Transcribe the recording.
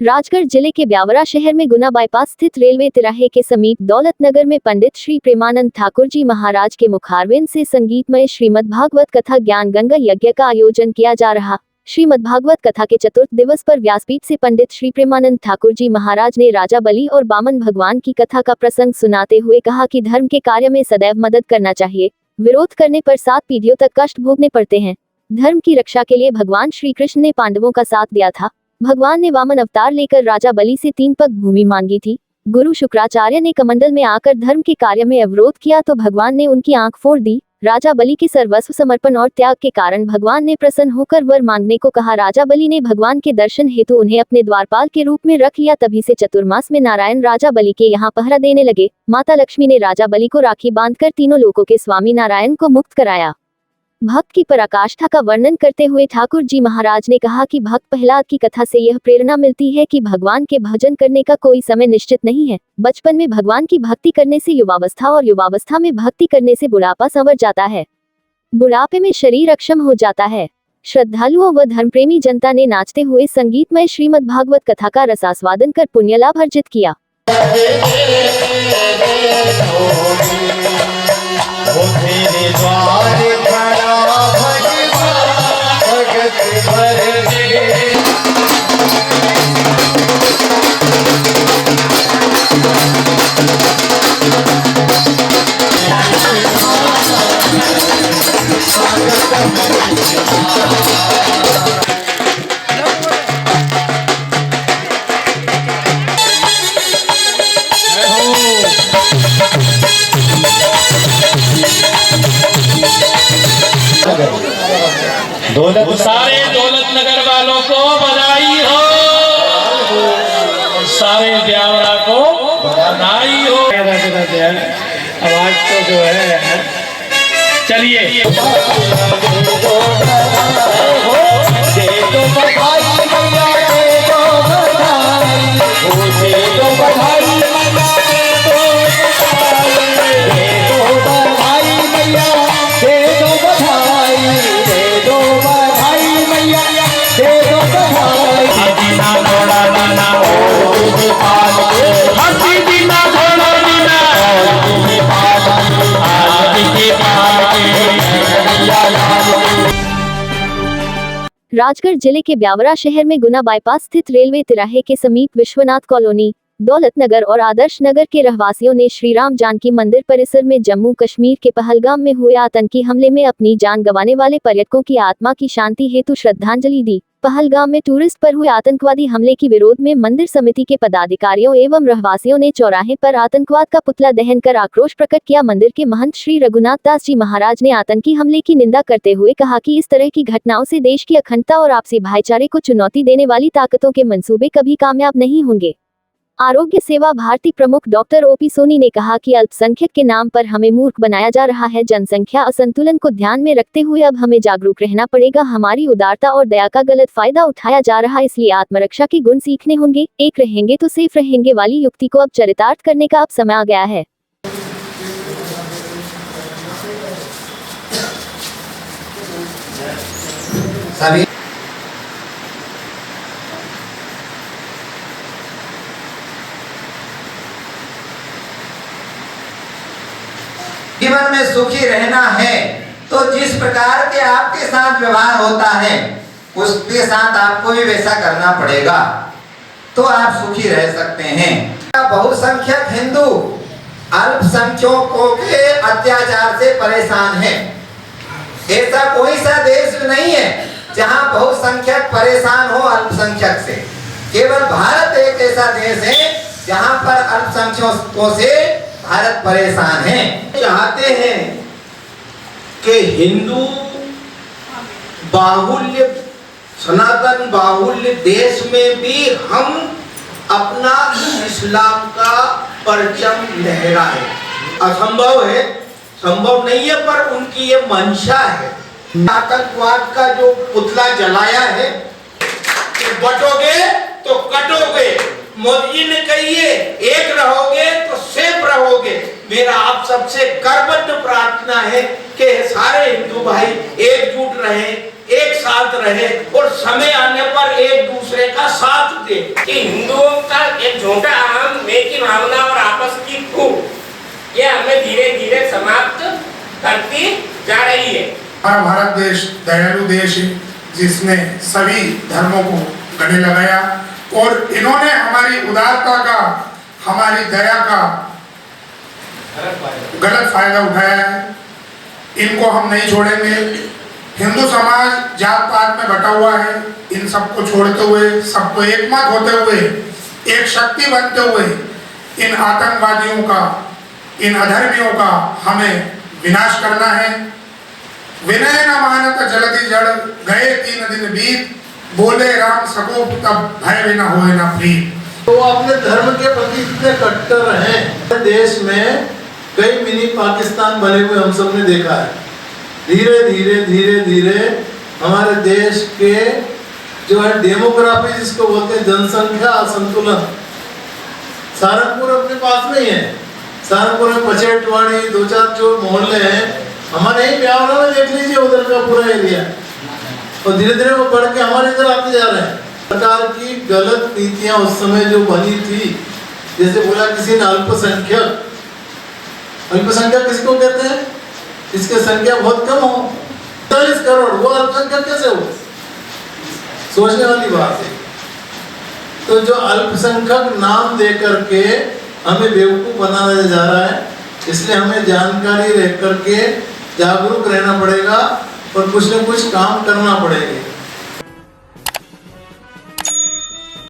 राजगढ़ जिले के ब्यावरा शहर में गुना बाईपास स्थित रेलवे तिराहे के समीप दौलतनगर में पंडित श्री प्रेमानंद ठाकुर जी महाराज के मुखारविंद से संगीतमय श्रीमद् भागवत कथा ज्ञान गंगा यज्ञ का आयोजन किया जा रहा। श्रीमद् भागवत कथा के चतुर्थ दिवस पर व्यासपीठ से पंडित श्री प्रेमानंद ठाकुर जी महाराज ने राजा बलि और बामन भगवान की कथा का प्रसंग सुनाते हुए कहा कि धर्म के कार्य में सदैव मदद करना चाहिए, विरोध करने पर 7 पीढ़ियों तक कष्ट भोगने पड़ते हैं। धर्म की रक्षा के लिए भगवान श्री कृष्ण ने पांडवों का साथ दिया था। भगवान ने वामन अवतार लेकर राजा बलि से 3 पग भूमि मांगी थी। गुरु शुक्राचार्य ने कमंडल में आकर धर्म के कार्य में अवरोध किया तो भगवान ने उनकी आंख फोड़ दी। राजा बलि के सर्वस्व समर्पण और त्याग के कारण भगवान ने प्रसन्न होकर वर मांगने को कहा। राजा बलि ने भगवान के दर्शन हेतु उन्हें अपने द्वारपाल के रूप में रख लिया। तभी से चतुर्मास में नारायण राजा बलि के यहाँ पहरा देने लगे। माता लक्ष्मी ने राजा बलि को राखी बांधकर तीनों लोकों के स्वामी नारायण को मुक्त कराया। भक्त की पराकाष्ठा का वर्णन करते हुए ठाकुर जी महाराज ने कहा कि भक्त प्रहलाद की कथा से यह प्रेरणा मिलती है कि भगवान के भजन करने का कोई समय निश्चित नहीं है। बचपन में भगवान की भक्ति करने से युवावस्था और युवावस्था में भक्ति करने से बुढ़ापा संवर जाता है। बुढ़ापे में शरीर अक्षम हो जाता है। श्रद्धालुओं व धर्मप्रेमी जनता ने नाचते हुए संगीतमय श्रीमद् भागवत कथा का रसास्वादन कर पुण्य लाभ अर्जित किया। सारे दौलतनगर वालों को बधाई हो, सारे ब्यावरा को बधाई हो। आवाज तो जो है, चलिए राजगढ़ जिले के ब्यावरा शहर में गुना बाईपास स्थित रेलवे तिराहे के समीप विश्वनाथ कॉलोनी, दौलतनगर और आदर्श नगर के रहवासियों ने श्री राम जानकी मंदिर परिसर में जम्मू कश्मीर के पहलगाम में हुए आतंकी हमले में अपनी जान गंवाने वाले पर्यटकों की आत्मा की शांति हेतु श्रद्धांजलि दी। पहलगाम में टूरिस्ट पर हुए आतंकवादी हमले के विरोध में मंदिर समिति के पदाधिकारियों एवं रहवासियों ने चौराहे पर आतंकवाद का पुतला दहन कर आक्रोश प्रकट किया। मंदिर के महंत श्री रघुनाथ दास जी महाराज ने आतंकी हमले की निंदा करते हुए कहा कि इस तरह की घटनाओं से देश की अखंडता और आपसी भाईचारे को चुनौती देने वाली ताकतों के मंसूबे कभी कामयाब नहीं होंगे। आरोग्य सेवा भारती प्रमुख डॉक्टर ओपी सोनी ने कहा कि अल्पसंख्यक के नाम पर हमें मूर्ख बनाया जा रहा है। जनसंख्या असंतुलन को ध्यान में रखते हुए अब हमें जागरूक रहना पड़ेगा। हमारी उदारता और दया का गलत फायदा उठाया जा रहा है, इसलिए आत्मरक्षा के गुण सीखने होंगे। एक रहेंगे तो सेफ रहेंगे वाली युक्ति को अब चरितार्थ करने का अब समय आ गया है। जीवन में सुखी रहना है तो जिस प्रकार के आपके साथ व्यवहार होता है उसके साथ आपको भी वैसा करना पड़ेगा, तो आप सुखी रह सकते हैं। बहुसंख्यक हिंदू अल्पसंख्यकों के अत्याचार से परेशान है। ऐसा कोई सा देश नहीं है जहां बहुसंख्यक परेशान हो अल्पसंख्यक से। केवल भारत एक ऐसा देश है जहां पर अल्पसंख्यकों से भारत परेशान है। चाहते हैं कि हिंदू बाहुल्य, सनातन बाहुल्य देश में भी हम अपना इस्लाम का परचम लहराए। असंभव है, संभव नहीं है, पर उनकी ये मंशा है। आतंकवाद का जो पुतला जलाया है कि बटोगे तो कटोगे, मोदी ने कहिए एक रहोगे तो सेफ रहोगे। मेरा आप सबसे करबद्ध प्रार्थना है कि सारे हिंदू भाई एकजुट रहें, एक साथ रहे और समय आने पर एक दूसरे का साथ दे। कि हिंदुओं का एक झूठा अहम मैं की भावना और आपस की फूट ये हमें धीरे धीरे समाप्त करती जा रही है। हमारा भारत देश दयालु देश है जिसने सभी धर्मों को गले लगाया और इन्होंने हमारी उदारता का, हमारी दया का गलत फायदा उठाया है। इनको हम नहीं छोड़ेंगे। हिंदू समाज जात पात में बटा हुआ है, इन सबको छोड़ते हुए, सबको एकमत होते हुए, एक शक्ति बनते हुए इन आतंकवादियों का, इन अधर्मियों का हमें विनाश करना है। विनय न मानत जलति जड़, गए 3 दिन बीत, बोले राम सकोप तब भय बिना होए न प्रीत। तो अपने धर्म के प्रति इतने कट्टर हैं। देश में कई मिनी पाकिस्तान बने हुए हम सब ने देखा है। धीरे धीरे धीरे धीरे हमारे देश के जो है डेमोग्राफी जिसको बोलते हैं, जनसंख्या असंतुलन, सहारनपुर अपने पास में ही है। सहारनपुर में पचेटवाड़ी 2-4 जो मोहल्ले हैं, हमारे ही ब्यावरा में देख लीजिए उधर का पूरा एरिया, और धीरे धीरे वो बढ़ के हमारे इधर आते जा रहे हैं। सरकार की गलत नीतियां उस समय जो बनी थी, जैसे बोला किसी ने अल्पसंख्यक, अल्पसंख्यक किसको कहते हैं? इसकी संख्या बहुत कम हो, 40 करोड़, वो अल्पसंख्यक कैसे हो? सोचने वाली बात है। तो जो अल्पसंख्यक नाम दे करके हमें बेवकूफ बनाया जा रहा है, इसलिए हमें जानकारी रह करके जागरूक रहना पड़ेगा और कुछ न कुछ काम करना पड़ेगा।